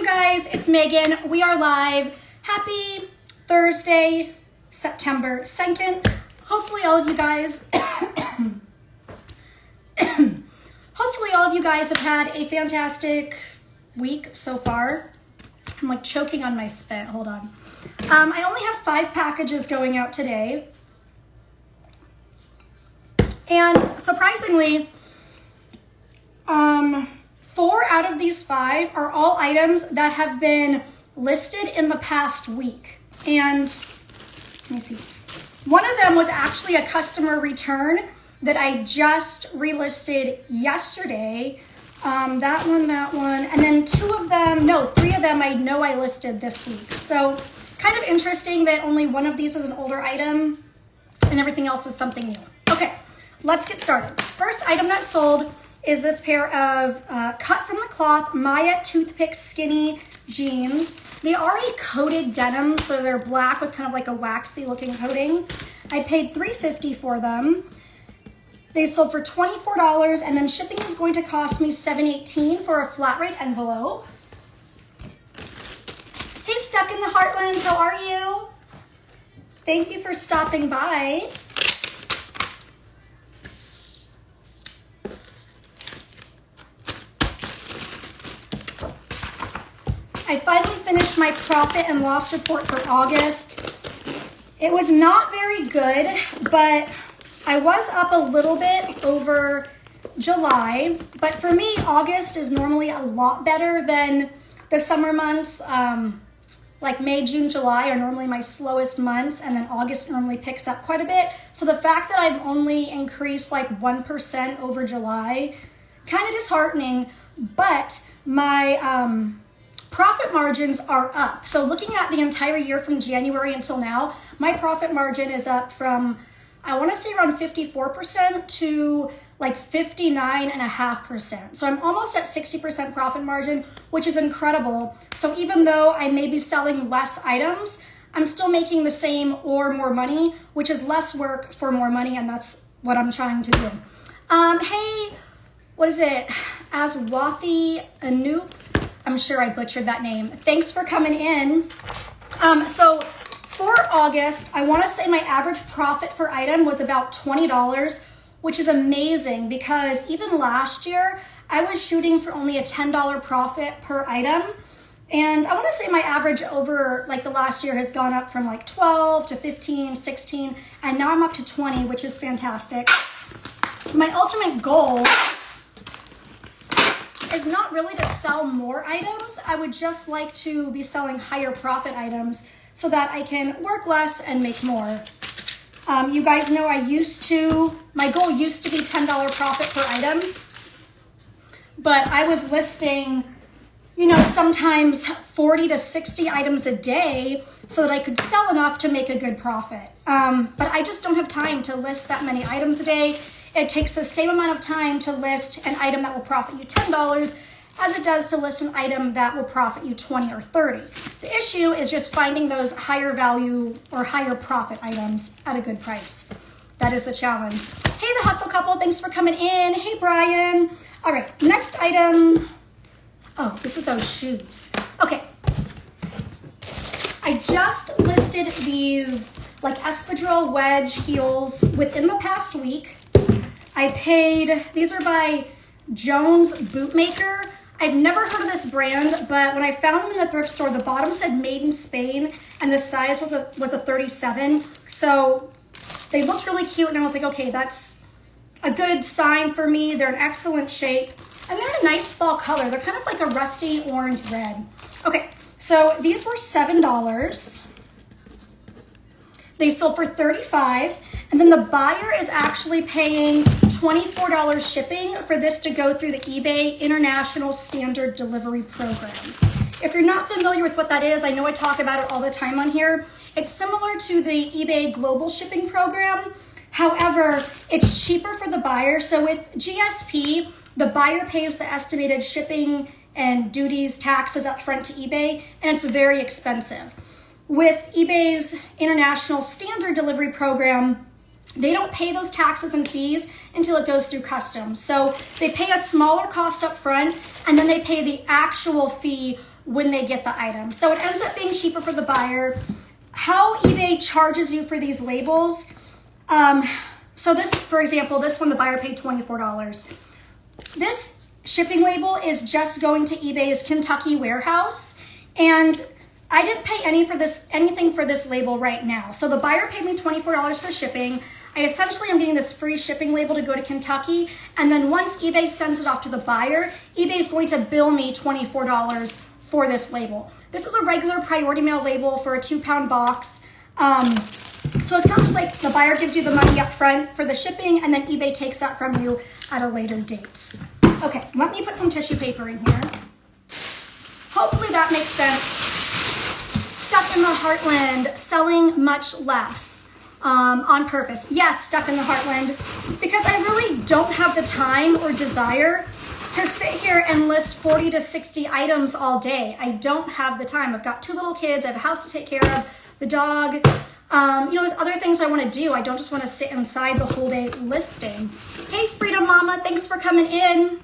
guys, it's Megan. We are live. Happy Thursday, September 2nd. Hopefully all of you guys have had a fantastic week so far. I'm like choking on my spit. Hold on. I only have 5 packages going out today. And surprisingly, 4 out of these 5 are all items that have been listed in the past week. And let me see. One of them was actually a customer return that I just relisted yesterday. That one, and then 3 of them I know I listed this week. So kind of interesting that only one of these is an older item and everything else is something new. Okay, let's get started. First item that sold is this pair of cut from the cloth Maya toothpick skinny jeans. They are a coated denim, so they're black with kind of like a waxy looking coating. I paid $3.50 for them. They sold for $24, and then shipping is going to cost me $7.18 for a flat rate envelope. Hey, Stuck in the Heartland, how are you? Thank you for stopping by. I finally finished my profit and loss report for August. It was not very good, but I was up a little bit over July. But for me, August is normally a lot better than the summer months. Like May, June, July are normally my slowest months, and then August normally picks up quite a bit. So the fact that I've only increased like 1% over July, kind of disheartening, but my profit margins are up. So looking at the entire year from January until now, my profit margin is up from, I want to say around 54% to like 59.5%. So I'm almost at 60% profit margin, which is incredible. So even though I may be selling less items, I'm still making the same or more money, which is less work for more money. And that's what I'm trying to do. Hey, what is it? Aswathi Anoop. I'm sure I butchered that name. Thanks for coming in. So for August, I want to say my average profit per item was about $20, which is amazing because even last year, I was shooting for only a $10 profit per item. And I want to say my average over like the last year has gone up from like 12 to 15, 16, and now I'm up to 20, which is fantastic. My ultimate goal is not really to sell more items. I would just like to be selling higher profit items so that I can work less and make more. You guys know my goal used to be $10 profit per item, but I was listing, sometimes 40 to 60 items a day so that I could sell enough to make a good profit. But I just don't have time to list that many items a day. It takes the same amount of time to list an item that will profit you $10 as it does to list an item that will profit you $20 or $30. The issue is just finding those higher value or higher profit items at a good price. That is the challenge. Hey, the Hustle Couple, thanks for coming in. Hey, Brian. All right, next item. Oh, this is those shoes. Okay. I just listed these like espadrille wedge heels within the past week. These are by Jones Bootmaker. I've never heard of this brand, but when I found them in the thrift store, the bottom said made in Spain and the size was a 37. So they looked really cute and I was like, okay, that's a good sign for me. They're in excellent shape and they're a nice fall color. They're kind of like a rusty orange red. Okay, so these were $7. They sold for $35, and then the buyer is actually paying $24 shipping for this to go through the eBay International Standard Delivery Program. If you're not familiar with what that is, I know I talk about it all the time on here. It's similar to the eBay Global Shipping Program. However, it's cheaper for the buyer. So with GSP, the buyer pays the estimated shipping and duties, taxes up front to eBay, and it's very expensive. With eBay's International Standard Delivery Program, they don't pay those taxes and fees until it goes through customs. So they pay a smaller cost up front, and then they pay the actual fee when they get the item. So it ends up being cheaper for the buyer. How eBay charges you for these labels. So this, for example, this one, the buyer paid $24. This shipping label is just going to eBay's Kentucky warehouse, and I didn't pay anything for this label right now. So the buyer paid me $24 for shipping. I essentially am getting this free shipping label to go to Kentucky, and then once eBay sends it off to the buyer, eBay is going to bill me $24 for this label. This is a regular priority mail label for a 2-pound box. So it's kind of just like the buyer gives you the money up front for the shipping, and then eBay takes that from you at a later date. Okay, let me put some tissue paper in here. Hopefully that makes sense. Stuck in the heartland, selling much less. On purpose. Yes, stuck in the heartland, because I really don't have the time or desire to sit here and list 40 to 60 items all day. I don't have the time. I've got 2 little kids. I have a house to take care of, the dog. There's other things I want to do. I don't just want to sit inside the whole day listing. Hey, Freedom Mama, thanks for coming in.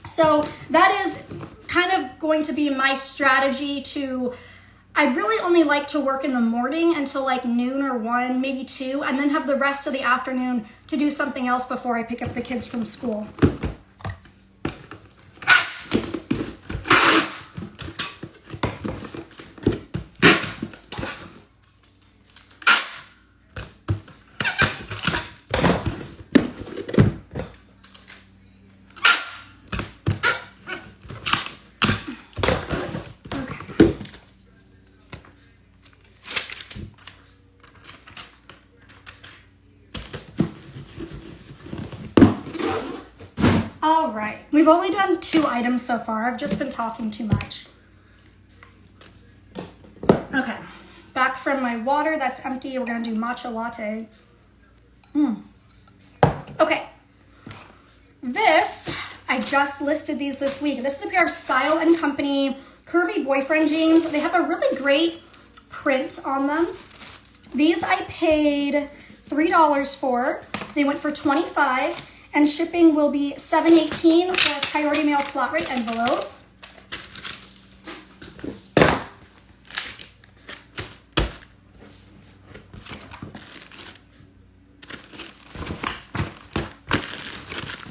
So that is kind of going to be my strategy to, I really only like to work in the morning until like noon or 1, maybe 2, and then have the rest of the afternoon to do something else before I pick up the kids from school. All right, we've only done 2 items so far. I've just been talking too much. Okay, back from my water that's empty. We're gonna do matcha latte. Okay, I just listed these this week. This is a pair of Style & Company curvy boyfriend jeans. They have a really great print on them. These I paid $3 for. They went for $25. And shipping will be $7.18 for a priority mail flat rate envelope.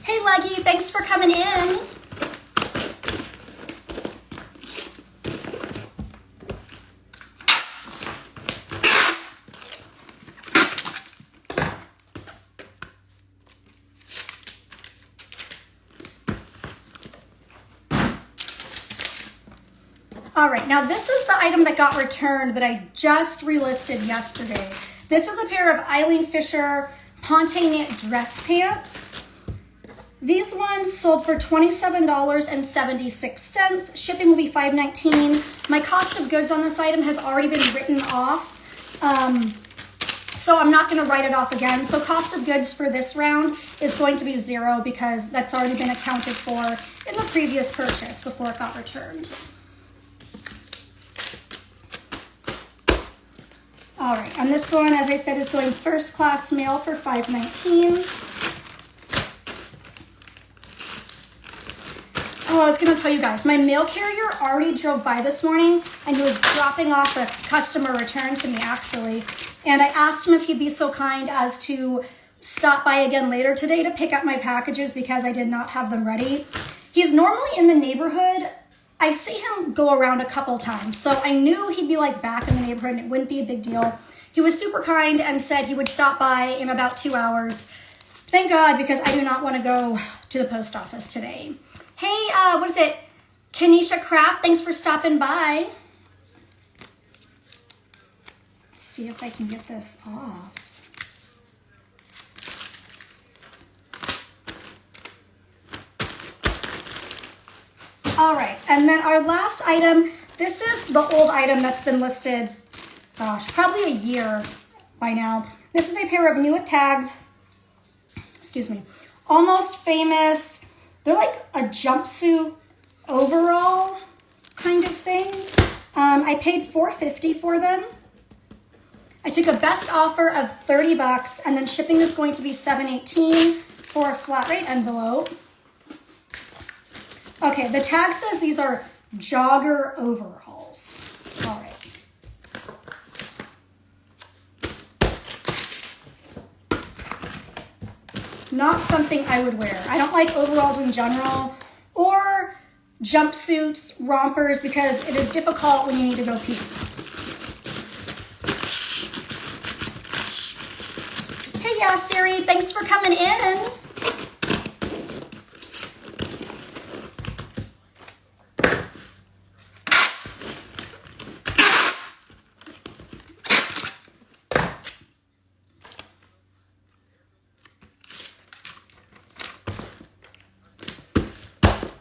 Hey Leggy, thanks for coming in. All right, now this is the item that got returned that I just relisted yesterday. This is a pair of Eileen Fisher Ponte knit dress pants. These ones sold for $27.76. Shipping will be $5.19. My cost of goods on this item has already been written off, so I'm not gonna write it off again. So cost of goods for this round is going to be 0 because that's already been accounted for in the previous purchase before it got returned. All right, and this one, as I said, is going first class mail for $5.19. Oh, I was gonna tell you guys, my mail carrier already drove by this morning and he was dropping off a customer return to me actually. And I asked him if he'd be so kind as to stop by again later today to pick up my packages because I did not have them ready. He's normally in the neighborhood. I see him go around a couple times, so I knew he'd be like back in the neighborhood and it wouldn't be a big deal. He was super kind and said he would stop by in about 2 hours. Thank God, because I do not want to go to the post office today. Hey, what is it? Kenesha Craft, thanks for stopping by. Let's see if I can get this off. All right, and then our last item, this is the old item that's been listed, gosh, probably a year by now. This is a pair of new with tags, excuse me, Almost Famous. They're like a jumpsuit overall kind of thing. I paid $4.50 for them. I took a best offer of 30 bucks, and then shipping is going to be $7.18 for a flat rate envelope. Okay, the tag says these are jogger overalls. All right. Not something I would wear. I don't like overalls in general, or jumpsuits, rompers, because it is difficult when you need to go pee. Hey, yeah, Siri, thanks for coming in.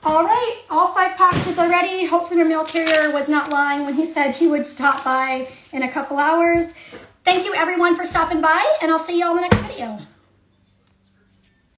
All right, all 5 packages are ready. Hopefully your mail carrier was not lying when he said he would stop by in a couple hours. Thank you everyone for stopping by, and I'll see you all in the next video.